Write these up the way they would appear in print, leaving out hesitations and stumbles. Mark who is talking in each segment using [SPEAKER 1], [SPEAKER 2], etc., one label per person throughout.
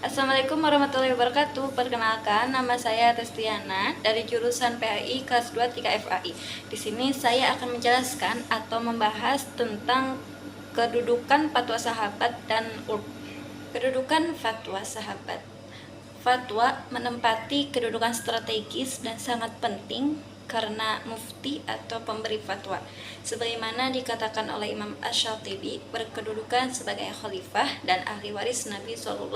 [SPEAKER 1] Assalamualaikum warahmatullahi wabarakatuh. Perkenalkan, nama saya Testiana dari jurusan PAI kelas 2 3 FAI. Di sini saya akan menjelaskan atau membahas tentang kedudukan fatwa sahabat dan urf. Kedudukan fatwa sahabat. Fatwa menempati kedudukan strategis dan sangat penting karena mufti atau pemberi fatwa, sebagaimana dikatakan oleh Imam Asy-Syatibi, berkedudukan sebagai khalifah dan ahli waris Nabi SAW,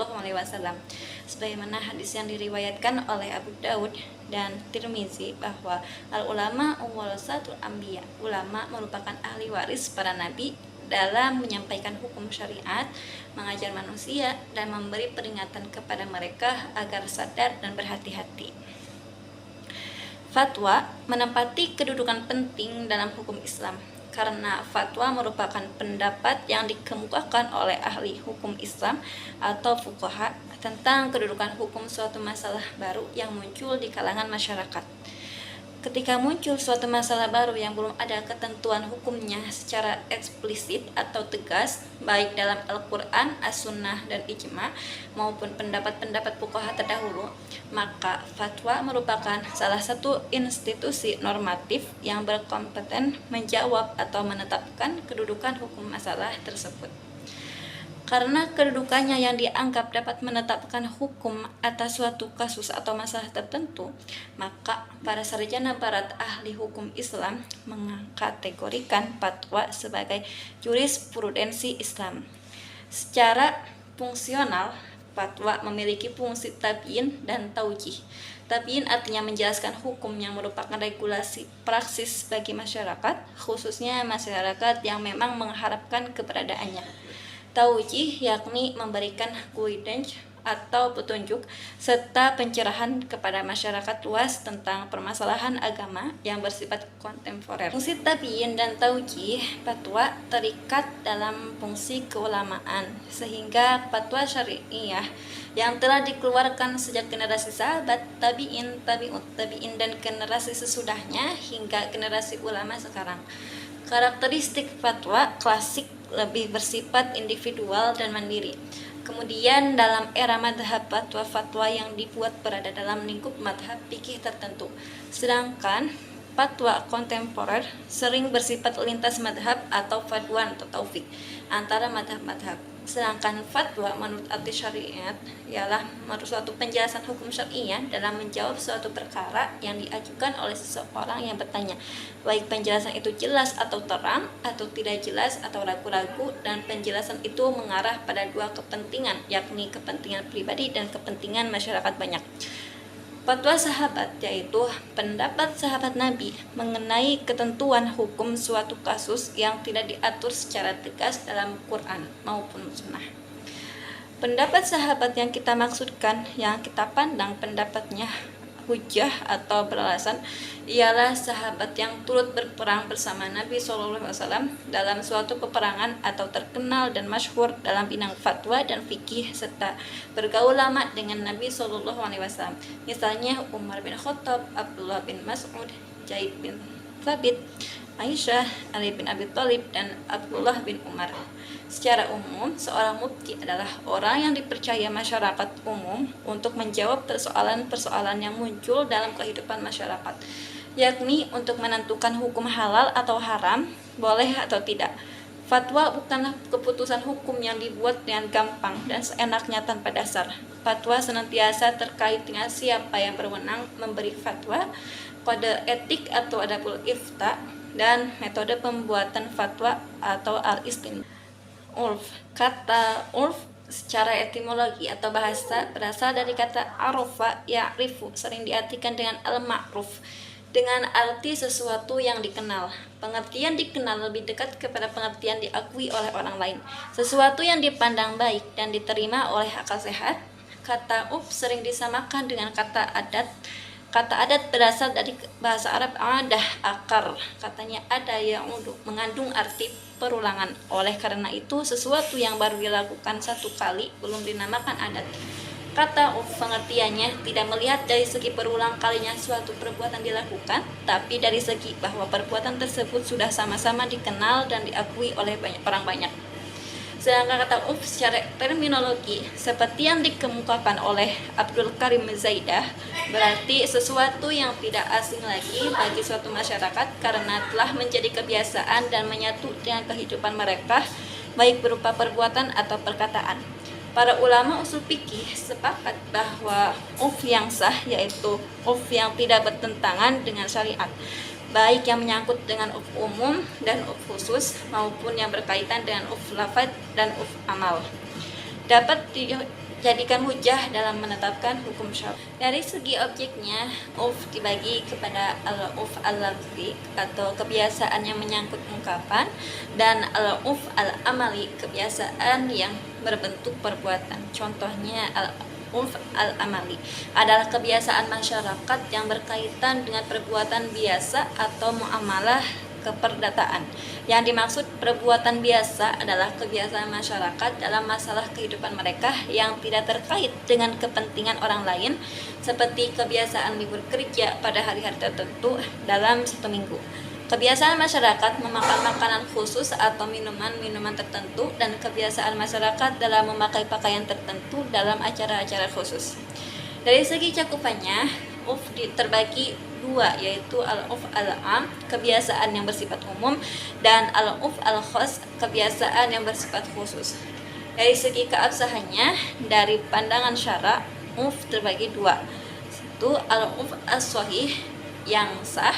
[SPEAKER 1] sebagaimana hadis yang diriwayatkan oleh Abu Daud dan Tirmizi bahwa al-ulama warasatul anbiya, ulama merupakan ahli waris para nabi dalam menyampaikan hukum syariat, mengajar manusia, dan memberi peringatan kepada mereka agar sadar dan berhati-hati. Fatwa menempati kedudukan penting dalam hukum Islam karena fatwa merupakan pendapat yang dikemukakan oleh ahli hukum Islam atau fuqaha tentang kedudukan hukum suatu masalah baru yang muncul di kalangan masyarakat. Ketika muncul suatu masalah baru yang belum ada ketentuan hukumnya secara eksplisit atau tegas, baik dalam Al-Quran, As-Sunnah, dan Ijma, maupun pendapat-pendapat fuqaha terdahulu, maka fatwa merupakan salah satu institusi normatif yang berkompeten menjawab atau menetapkan kedudukan hukum masalah tersebut. Karena kedudukannya yang dianggap dapat menetapkan hukum atas suatu kasus atau masalah tertentu, maka para sarjana barat ahli hukum Islam mengkategorikan fatwa sebagai jurisprudensi Islam. Secara fungsional, fatwa memiliki fungsi tabyin dan taujih. Tabyin artinya menjelaskan hukum yang merupakan regulasi praksis bagi masyarakat, khususnya masyarakat yang memang mengharapkan keberadaannya. Taujih yakni memberikan guidance atau petunjuk serta pencerahan kepada masyarakat luas tentang permasalahan agama yang bersifat kontemporer. Fungsi tabyin dan taujih fatwa terikat dalam fungsi keulamaan, sehingga fatwa syariah yang telah dikeluarkan sejak generasi sahabat, tabi'in, tabi'ut tabi'in, dan generasi sesudahnya hingga generasi ulama sekarang. Karakteristik fatwa klasik lebih bersifat individual dan mandiri. Kemudian dalam era madhab, fatwa-fatwa yang dibuat berada dalam lingkup madhab fikih tertentu. Sedangkan fatwa kontemporer sering bersifat lintas madhab atau fatwa atau taufik antara madhab-madhab. Sedangkan fatwa menurut arti syariat ialah suatu penjelasan hukum syariah dalam menjawab suatu perkara yang diajukan oleh seseorang yang bertanya, baik penjelasan itu jelas atau terang, atau tidak jelas atau ragu-ragu, dan penjelasan itu mengarah pada dua kepentingan, yakni kepentingan pribadi dan kepentingan masyarakat banyak. Fatwa sahabat yaitu pendapat sahabat Nabi mengenai ketentuan hukum suatu kasus yang tidak diatur secara tegas dalam Quran maupun Sunnah. Pendapat sahabat yang kita maksudkan, yang kita pandang pendapatnya hujah atau beralasan, ialah sahabat yang turut berperang bersama Nabi SAW dalam suatu peperangan atau terkenal dan masyhur dalam bidang fatwa dan fikih serta bergaul lama dengan Nabi SAW. Misalnya Umar bin Khattab, Abdullah bin Mas'ud, Zaid bin Thabit, Aisyah, Ali bin Abi Thalib, dan Abdullah bin Umar. Secara umum, seorang mufti adalah orang yang dipercaya masyarakat umum untuk menjawab persoalan-persoalan yang muncul dalam kehidupan masyarakat, yakni untuk menentukan hukum halal atau haram, boleh atau tidak. Fatwa bukanlah keputusan hukum yang dibuat dengan gampang dan seenaknya tanpa dasar. Fatwa senantiasa terkait dengan siapa yang berwenang memberi fatwa, kode etik atau adabul ifta, dan metode pembuatan fatwa atau al-istinbat. Urf. Kata urf secara etimologi atau bahasa berasal dari kata arofa ya'rifu, sering diartikan dengan al-ma'ruf, dengan arti sesuatu yang dikenal. Pengertian dikenal lebih dekat kepada pengertian diakui oleh orang lain, sesuatu yang dipandang baik dan diterima oleh akal sehat. Kata urf sering disamakan dengan kata adat. Kata adat berasal dari bahasa Arab adah, akar. Katanya ada yang mengandung arti perulangan. Oleh karena itu, sesuatu yang baru dilakukan satu kali belum dinamakan adat. Kata pengertiannya tidak melihat dari segi berulang kalinya suatu perbuatan dilakukan, tapi dari segi bahwa perbuatan tersebut sudah sama-sama dikenal dan diakui oleh banyak orang banyak. Sedangkan kata uf secara terminologi seperti yang dikemukakan oleh Abdul Karim Zaidah berarti sesuatu yang tidak asing lagi bagi suatu masyarakat karena telah menjadi kebiasaan dan menyatu dengan kehidupan mereka baik berupa perbuatan atau perkataan. Para ulama usul fikih sepakat bahwa uf yang sah yaitu uf yang tidak bertentangan dengan syariat, baik yang menyangkut dengan uf umum dan uf khusus maupun yang berkaitan dengan uf lafaz dan uf amal, dapat dijadikan hujah dalam menetapkan hukum syar'i. Dari segi objeknya, uf dibagi kepada al-uf al-lafzi atau kebiasaan yang menyangkut ungkapan dan al-uf al-amali, kebiasaan yang berbentuk perbuatan. Contohnya al-uf al-amali adalah kebiasaan masyarakat yang berkaitan dengan perbuatan biasa atau muamalah keperdataan. Yang dimaksud perbuatan biasa adalah kebiasaan masyarakat dalam masalah kehidupan mereka yang tidak terkait dengan kepentingan orang lain, seperti kebiasaan libur kerja pada hari-hari tertentu dalam satu minggu. Kebiasaan masyarakat memakan makanan khusus atau minuman-minuman tertentu, dan kebiasaan masyarakat dalam memakai pakaian tertentu dalam acara-acara khusus. Dari segi cakupannya, uf terbagi dua, yaitu al-uf al-am, kebiasaan yang bersifat umum, dan al-uf al-khas, kebiasaan yang bersifat khusus. Dari segi keabsahannya, dari pandangan syara, uf terbagi dua. Satu, al-uf as-sahih, yang sah.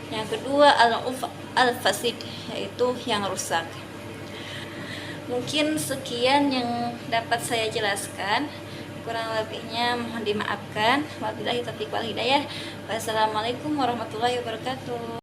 [SPEAKER 1] Yang kedua, al-uf al-fasid, yaitu yang rusak. Mungkin sekian yang dapat saya jelaskan. Kurang lebihnya mohon dimaafkan. Wabillahi taufiq wal hidayah. Wassalamualaikum warahmatullahi wabarakatuh.